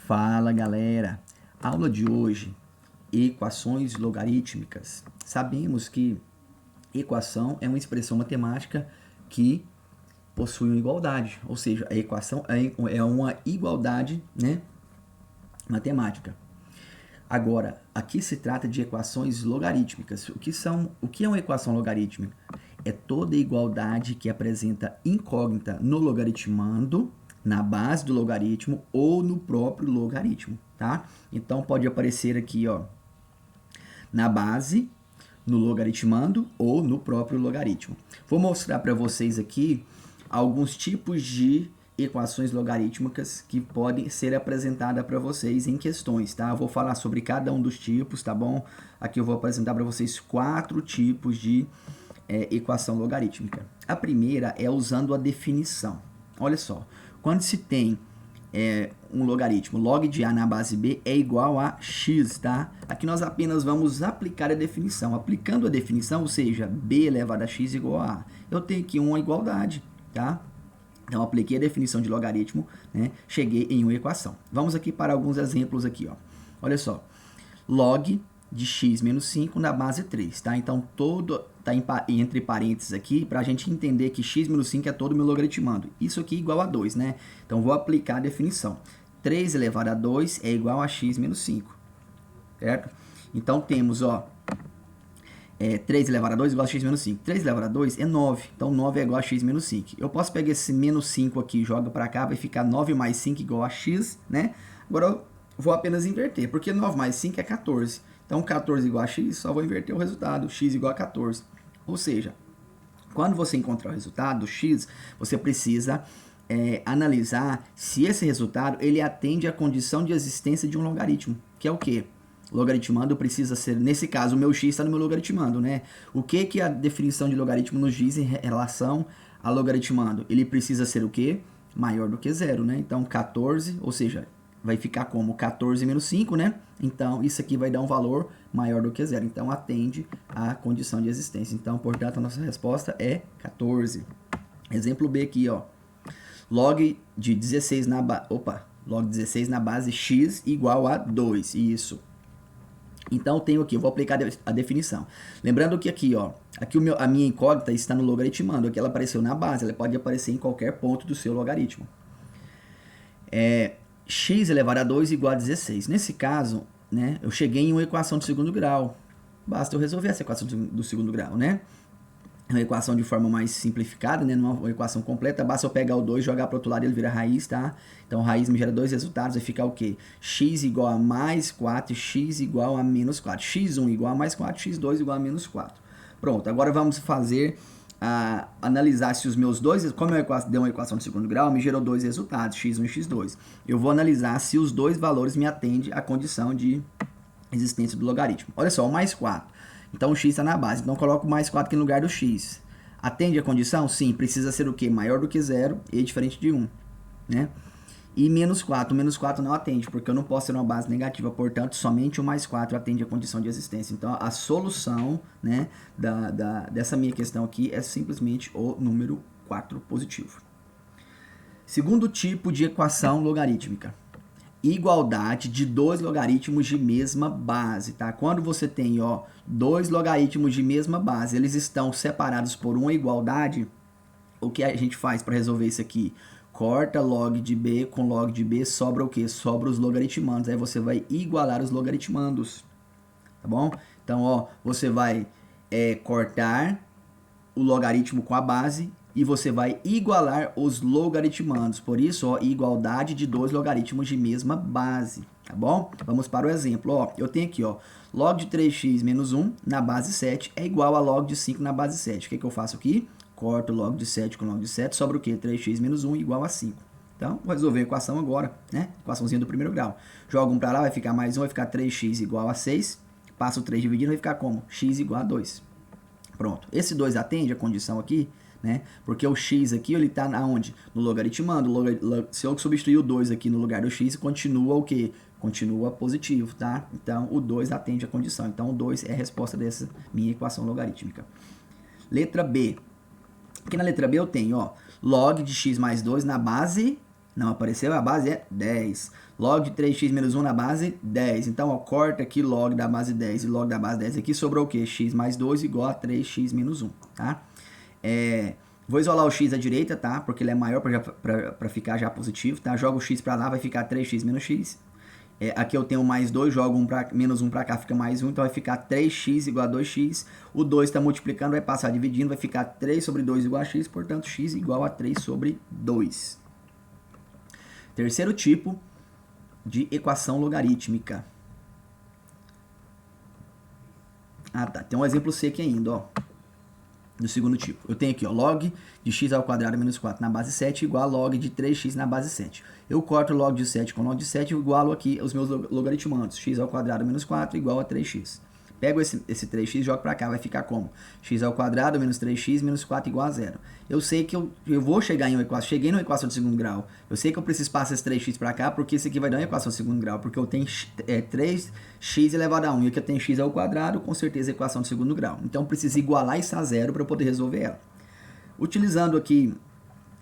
Fala galera, aula de hoje, equações logarítmicas. Sabemos que equação é uma expressão matemática que possui uma igualdade, ou seja, a equação é uma igualdade, né, matemática. Agora, aqui se trata de equações logarítmicas. O que é uma equação logarítmica? É toda igualdade que apresenta incógnita no logaritmando, na base do logaritmo ou no próprio logaritmo, tá? Então pode aparecer aqui, ó, na base, no logaritmando ou no próprio logaritmo. Vou mostrar para vocês aqui alguns tipos de equações logarítmicas que podem ser apresentadas para vocês em questões, tá? Eu vou falar sobre cada um dos tipos, tá bom? Aqui eu vou apresentar para vocês 4 tipos de equação logarítmica. A primeira é usando a definição. Olha só, quando se tem um logaritmo, log de A na base B é igual a x, tá? Aqui nós apenas vamos aplicar a definição. Aplicando a definição, ou seja, B elevado a x igual a A, eu tenho aqui uma igualdade, tá? Então, apliquei a definição de logaritmo, né? Cheguei em uma equação. Vamos aqui para alguns exemplos aqui, ó. Olha só, log de x menos 5 na base 3, tá? Então, todo tá entre parênteses aqui para a gente entender que x menos 5 é todo meu logaritmando. Isso aqui é igual a 2, né? Então, vou aplicar a definição. 3 elevado a 2 é igual a x menos 5, certo? Então, temos, ó, 3 elevado a 2 igual a x menos 5. 3 elevado a 2 é 9. Então, 9 é igual a x menos 5. Eu posso pegar esse menos 5 aqui e joga para cá, vai ficar 9 mais 5 igual a x, né? Agora, eu vou apenas inverter, porque 9 mais 5 é 14. Então, 14 igual a x, só vou inverter o resultado, x igual a 14. Ou seja, quando você encontrar o resultado, x, você precisa analisar se esse resultado ele atende à condição de existência de um logaritmo, que é o quê? Logaritmando precisa ser, nesse caso, o meu x está no meu logaritmando, né? O que a definição de logaritmo nos diz em relação a logaritmando? Ele precisa ser o quê? Maior do que zero, né? Então, 14, ou seja, vai ficar como 14 menos 5, né? Então, isso aqui vai dar um valor maior do que zero. Então, atende à condição de existência. Então, portanto, a nossa resposta é 14. Exemplo B aqui, ó. Log de 16 log 16 na base x igual a 2. Isso. Então, tenho aqui, eu vou aplicar a definição. Lembrando que aqui, ó, aqui a minha incógnita está no logaritmando. Aqui ela apareceu na base, ela pode aparecer em qualquer ponto do seu logaritmo. X elevado a 2 igual a 16. Nesse caso, né, eu cheguei em uma equação de segundo grau. Basta eu resolver essa equação do segundo grau, né? Uma equação de forma mais simplificada, né? Uma equação completa, basta eu pegar o 2 e jogar para o outro lado e ele vira raiz, tá? Então, raiz me gera dois resultados, vai ficar o quê? X igual a mais 4 e x igual a menos 4. x1 igual a mais 4, x2 igual a menos 4. Pronto, agora vamos fazer... analisar se os meus dois, como eu dei uma equação de segundo grau, me gerou dois resultados, x1 e x2. Eu vou analisar se os dois valores me atendem à condição de existência do logaritmo. Olha só, o mais 4. Então, o x está na base. Então, eu coloco o mais 4 aqui no lugar do x. Atende a condição? Sim. Precisa ser o quê? Maior do que 0 e diferente de 1. Né? E menos 4. O menos 4 não atende, porque eu não posso ter uma base negativa. Portanto, somente o mais 4 atende a condição de existência. Então, a solução, né, dessa minha questão aqui é simplesmente o número 4 positivo. Segundo tipo de equação logarítmica. Igualdade de dois logaritmos de mesma base, tá? Quando você tem, ó, dois logaritmos de mesma base, eles estão separados por uma igualdade, o que a gente faz para resolver isso aqui? Corta log de B com log de B, sobra o quê? Sobra os logaritmandos. Aí você vai igualar os logaritmandos, tá bom? Então, ó, você vai cortar o logaritmo com a base e você vai igualar os logaritmandos. Por isso, ó, igualdade de dois logaritmos de mesma base, tá bom? Vamos para o exemplo, ó. Eu tenho aqui, ó, log de 3x menos 1 na base 7 é igual a log de 5 na base 7. O que eu faço aqui? Corto log de 7 com log de 7, sobra o quê? 3x menos 1 igual a 5. Então, vou resolver a equação agora, né? Equaçãozinha do primeiro grau. Joga 1 para lá, vai ficar mais 1, vai ficar 3x igual a 6. Passa o 3 dividindo, vai ficar como? X igual a 2. Pronto. Esse 2 atende a condição aqui, né? Porque o x aqui, ele está aonde? No logaritmando. Se eu substituir o 2 aqui no lugar do x, continua o quê? Continua positivo, tá? Então, o 2 atende a condição. Então, o 2 é a resposta dessa minha equação logarítmica. Letra B. Aqui na letra B eu tenho, ó, log de x mais 2 na base Não apareceu, a base é 10. Log de 3x menos 1 na base, 10. Então, ó, corta aqui log da base 10 e log da base 10 aqui, sobrou o quê? X mais 2 igual a 3x menos 1, tá? Vou isolar o x à direita, tá? Porque ele é maior para ficar já positivo, tá? Jogo o x para lá, vai ficar 3x menos x. Aqui eu tenho mais 2, jogo menos 1 para cá, fica mais 1, então vai ficar 3x igual a 2x. O 2 está multiplicando, vai passar dividindo, vai ficar 3 sobre 2 igual a x, portanto, x igual a 3 sobre 2. Terceiro tipo de equação logarítmica. Ah, tá. Tem um exemplo C aqui ainda, ó. Do segundo tipo. Eu tenho aqui, ó, log de x ao quadrado menos 4 na base 7 igual a log de 3x na base 7. Eu corto log de 7 com log de 7 e igualo aqui os meus logaritmandos. X ao quadrado menos 4 igual a 3x. Pego esse 3x e jogo para cá, vai ficar como? X ao quadrado menos 3x menos 4 igual a 0. Eu sei que eu vou chegar em uma equação, cheguei numa equação de segundo grau. Eu sei que eu preciso passar esse 3x para cá, porque isso aqui vai dar uma equação de segundo grau, porque eu tenho 3x elevado a 1 e aqui eu tenho x ao quadrado, com certeza equação de segundo grau. Então eu preciso igualar isso a 0 para eu poder resolver ela. Utilizando aqui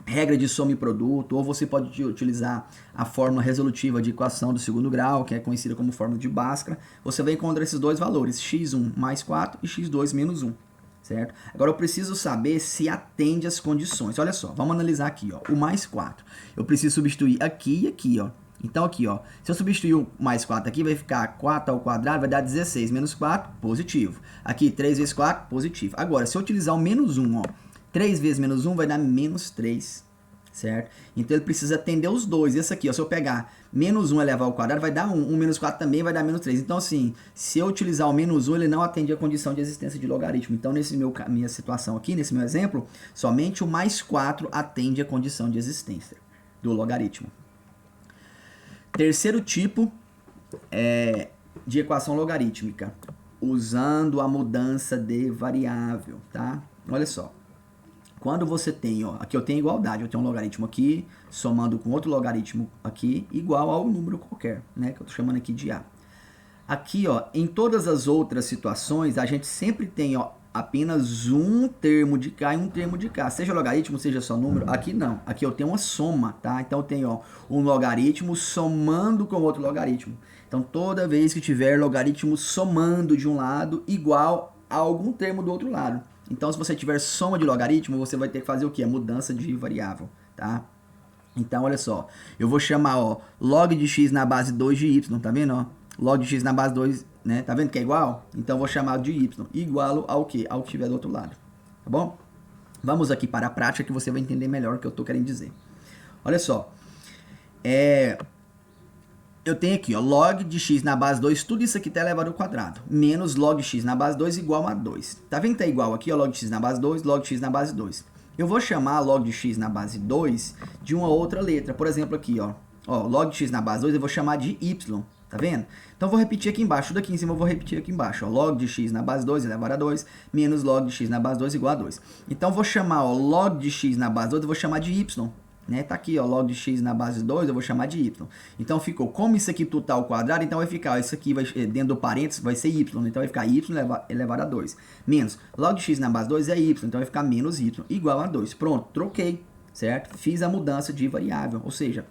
regra de soma e produto, ou você pode utilizar a fórmula resolutiva de equação do segundo grau, que é conhecida como fórmula de Bhaskara. Você vai encontrar esses dois valores, x1 mais 4 e x2 menos 1, certo? Agora eu preciso saber se atende às condições. Olha só, vamos analisar aqui, ó, o mais 4. Eu preciso substituir aqui e aqui, ó. Então aqui, ó, se eu substituir o mais 4 aqui, vai ficar 4 ao quadrado, vai dar 16, menos 4, positivo. Aqui, 3 vezes 4, positivo. Agora, se eu utilizar o menos 1, ó, 3 vezes menos 1 vai dar menos 3, certo? Então ele precisa atender os dois. Esse aqui, ó, se eu pegar menos 1 elevado ao quadrado, vai dar 1. 1 menos 4 também vai dar menos 3. Então, assim, se eu utilizar o menos 1, ele não atende a condição de existência de logaritmo. Então, minha situação aqui, nesse meu exemplo, somente o mais 4 atende a condição de existência do logaritmo. Terceiro tipo de equação logarítmica, usando a mudança de variável, tá? Olha só. Quando você tem, ó, aqui eu tenho igualdade, eu tenho um logaritmo aqui, somando com outro logaritmo aqui, igual ao número qualquer, né, que eu tô chamando aqui de A. Aqui, ó, em todas as outras situações, a gente sempre tem, ó, apenas um termo de K e um termo de K, seja logaritmo, seja só número. Aqui não, aqui eu tenho uma soma, tá? Então eu tenho, ó, um logaritmo somando com outro logaritmo. Então toda vez que tiver logaritmo somando de um lado, igual a algum termo do outro lado. Então, se você tiver soma de logaritmo, você vai ter que fazer o quê? A mudança de variável, tá? Então, olha só. Eu vou chamar, ó, log de x na base 2 de y, tá vendo, ó? Log de x na base 2, né? Tá vendo que é igual? Então, eu vou chamar de y igual ao quê? Ao que tiver do outro lado, tá bom? Vamos aqui para a prática que você vai entender melhor o que eu tô querendo dizer. Olha só. Eu tenho aqui, ó, log de x na base 2, tudo isso aqui tá elevado ao quadrado, menos log de x na base 2 igual a 2. Tá vendo que tá igual aqui, ó, log de x na base 2, log de x na base 2. Eu vou chamar log de x na base 2 de uma outra letra. Por exemplo, aqui, ó, log de x na base 2 eu vou chamar de y, tá vendo? Então, eu vou repetir aqui embaixo, tudo aqui em cima eu vou repetir aqui embaixo, ó, log de x na base 2 elevado a 2, menos log de x na base 2 igual a 2. Então, eu vou chamar, ó, log de x na base 2, eu vou chamar de y. Né? Tá aqui, ó, log de x na base 2, eu vou chamar de y. Então ficou, como isso aqui tudo tá ao quadrado, então vai ficar, isso aqui vai, dentro do parênteses vai ser y, então vai ficar y elevado a 2. Menos, log de x na base 2 é y, então vai ficar menos y, igual a 2. Pronto, troquei, certo? Fiz a mudança de variável, ou seja,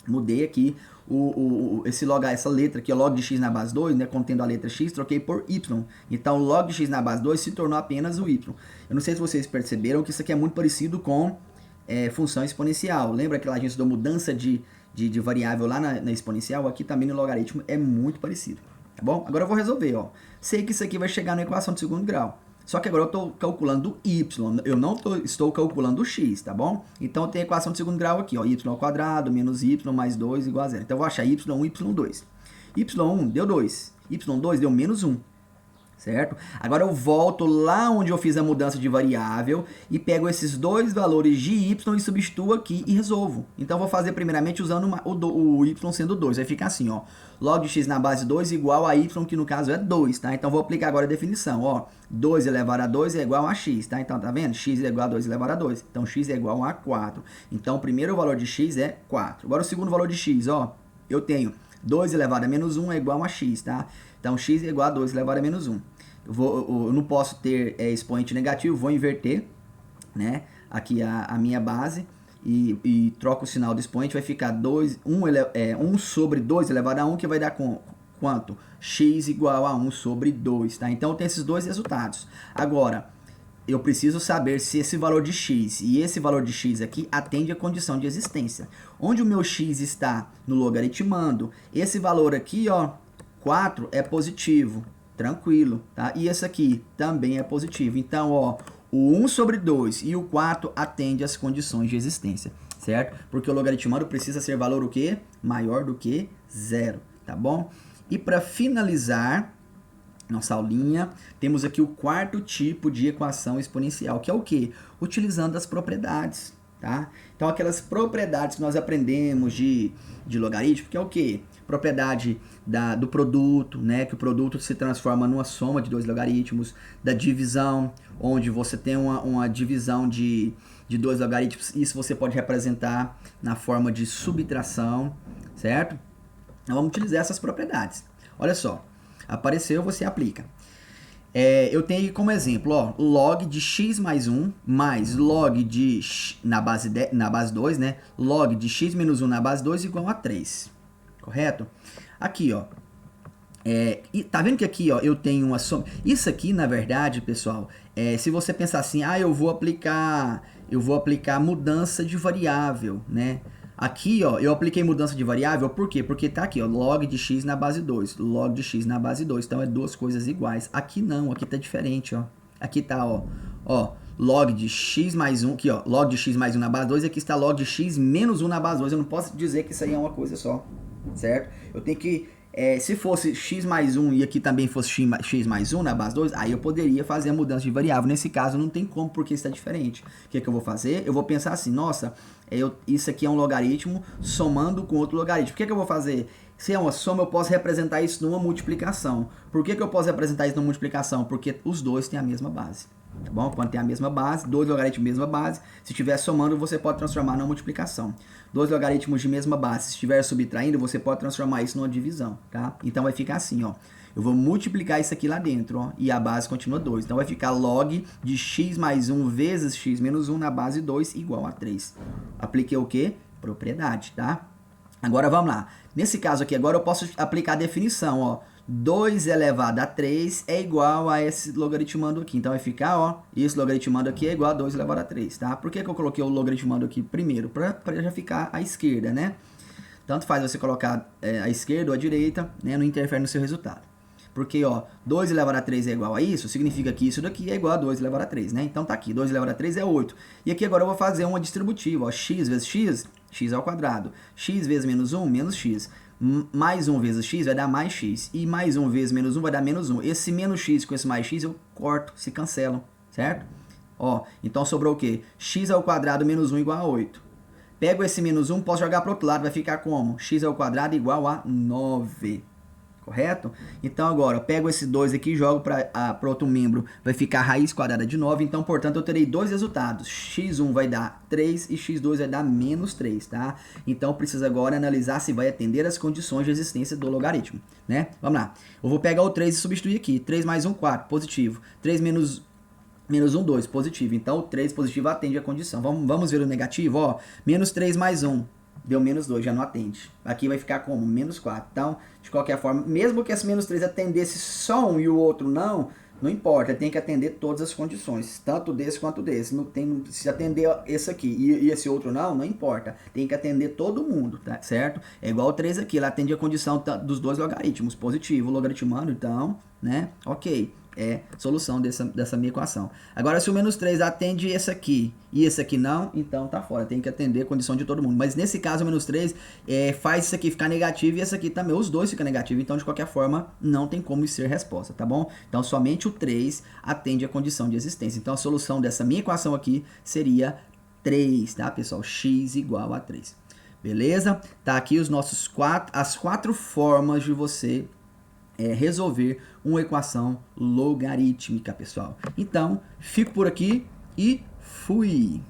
mudei aqui essa letra aqui, log de x na base 2, né, contendo a letra x, troquei por y. Então, log de x na base 2 se tornou apenas o y. Eu não sei se vocês perceberam que isso aqui é muito parecido com função exponencial. Lembra que a gente estudou mudança de variável lá na exponencial? Aqui também no logaritmo é muito parecido, tá bom? Agora eu vou resolver, ó. Sei que isso aqui vai chegar na equação de segundo grau. Só que agora eu estou calculando y, eu não estou calculando o x, tá bom? Então eu tenho a equação de segundo grau aqui, ó, y ao quadrado menos y mais 2 igual a 0. Então eu vou achar y1, y2. y1 deu 2, y2 deu menos 1. Certo? Agora eu volto lá onde eu fiz a mudança de variável e pego esses dois valores de y e substituo aqui e resolvo. Então eu vou fazer primeiramente usando o y sendo 2. Vai ficar assim, ó. Log de x na base 2 igual a y, que no caso é 2, tá? Então eu vou aplicar agora a definição, ó. 2 elevado a 2 é igual a x, tá? Então tá vendo? X é igual a 2 elevado a 2. Então x é igual a 4. Então o primeiro valor de x é 4. Agora o segundo valor de x, ó. Eu tenho 2 elevado a menos 1 é igual a x, tá? Então x é igual a 2 elevado a menos 1. Eu não posso ter expoente negativo, vou inverter, né, aqui a minha base. e troca o sinal do expoente, vai ficar 1 sobre 2 elevado a 1, que vai dar quanto? X igual a 1 sobre 2, tá? Então, tem esses dois resultados. Agora, eu preciso saber se esse valor de x e esse valor de x aqui atende a condição de existência. Onde o meu x está no logaritmando, esse valor aqui, ó, 4 é positivo, tranquilo, tá? E esse aqui também é positivo. Então, ó, o 1 sobre 2 e o 4 atende às condições de existência, certo? Porque o logaritmando precisa ser valor o quê? Maior do que 0, tá bom? E para finalizar nossa aulinha, temos aqui o quarto tipo de equação exponencial, que é o quê? Utilizando as propriedades, tá? Então, aquelas propriedades que nós aprendemos de logaritmo, que é o quê? Propriedade do produto, né? Que o produto se transforma numa soma de dois logaritmos, da divisão, onde você tem uma divisão de dois logaritmos, isso você pode representar na forma de subtração, certo? Então, vamos utilizar essas propriedades. Olha só. Apareceu, você aplica. Eu tenho aqui como exemplo, ó, log de x mais 1 mais log de na base 2, né? Log de x menos 1 na base 2 igual a 3. Correto? Aqui, ó. Tá vendo que aqui, ó, eu tenho uma soma. Isso aqui, na verdade, pessoal, se você pensar assim, eu vou aplicar mudança de variável, né? Aqui, ó, eu apliquei mudança de variável, por quê? Porque tá aqui, ó, log de x na base 2, log de x na base 2, então é duas coisas iguais. Aqui não, aqui tá diferente, ó. Aqui tá, ó, log de x mais 1, aqui, ó, log de x mais 1 na base 2, aqui está log de x menos 1 na base 2. Eu não posso dizer que isso aí é uma coisa só, certo? Eu tenho que, se fosse x mais 1 e aqui também fosse x mais 1 na base 2, aí eu poderia fazer a mudança de variável. Nesse caso, não tem como, porque está diferente. O que eu vou fazer? Eu vou pensar assim, nossa, isso aqui é um logaritmo somando com outro logaritmo. O que eu vou fazer? Se é uma soma, eu posso representar isso numa multiplicação. Por que eu posso representar isso numa multiplicação? Porque os dois têm a mesma base. Tá bom? Quando tem a mesma base, dois logaritmos de mesma base, se estiver somando, você pode transformar numa multiplicação. Dois logaritmos de mesma base, se estiver subtraindo, você pode transformar isso numa divisão, tá? Então vai ficar assim, ó. Eu vou multiplicar isso aqui lá dentro, ó, e a base continua 2. Então vai ficar log de x mais 1 vezes x menos 1 na base 2 igual a 3. Apliquei o quê? Propriedade, tá? Agora vamos lá. Nesse caso aqui, agora eu posso aplicar a definição, ó. 2 elevado a 3 é igual a esse logaritmando aqui. Então vai ficar, ó, esse logaritmando aqui é igual a 2 elevado a 3, tá? Por que eu coloquei o logaritmando aqui primeiro? Para já ficar à esquerda, né? Tanto faz você colocar à esquerda ou à direita, né? Não interfere no seu resultado. Porque, ó, 2 elevado a 3 é igual a isso, significa que isso daqui é igual a 2 elevado a 3, né? Então tá aqui, 2 elevado a 3 é 8. E aqui agora eu vou fazer uma distributiva, ó, x vezes x, x ao quadrado. X vezes menos 1, menos x. Mais 1 vezes x vai dar mais x. E mais 1 vezes menos 1 vai dar menos 1. Esse menos x com esse mais x eu corto, se cancelam, certo? Ó, então sobrou o quê? X ao quadrado menos 1 igual a 8. Pego esse menos 1, posso jogar para o outro lado, vai ficar como? X ao quadrado igual a 9. Correto? Então agora, eu pego esse 2 aqui e jogo para outro membro, vai ficar raiz quadrada de 9, então, portanto, eu terei dois resultados, x1 vai dar 3 e x2 vai dar menos 3, tá? Então, preciso agora analisar se vai atender as condições de existência do logaritmo, né? Vamos lá, eu vou pegar o 3 e substituir aqui, 3 mais 1, 4, positivo, 3 menos 1, 2, positivo, então o 3 positivo atende a condição. Vamos ver o negativo, ó, menos 3 mais 1. Deu menos 2, já não atende. Aqui vai ficar como? Menos 4. Então, de qualquer forma, mesmo que esse menos 3 atendesse só um e o outro não importa. Tem que atender todas as condições. Tanto desse quanto desse. Não tem, se atender esse aqui e esse outro não importa. Tem que atender todo mundo, tá certo? É igual o 3 aqui. Ela atende a condição dos dois logaritmos. Positivo, logaritmando, então, né? Ok. É solução dessa minha equação. Agora, se o menos 3 atende esse aqui e esse aqui não, então tá fora. Tem que atender a condição de todo mundo. Mas nesse caso, o menos 3 faz isso aqui ficar negativo e esse aqui também. Os dois ficam negativos. Então, de qualquer forma, não tem como ser resposta, tá bom? Então, somente o 3 atende a condição de existência. Então, a solução dessa minha equação aqui seria 3, tá, pessoal? X igual a 3. Beleza? Tá aqui as 4 formas de você resolver uma equação logarítmica, pessoal. Então, fico por aqui e fui!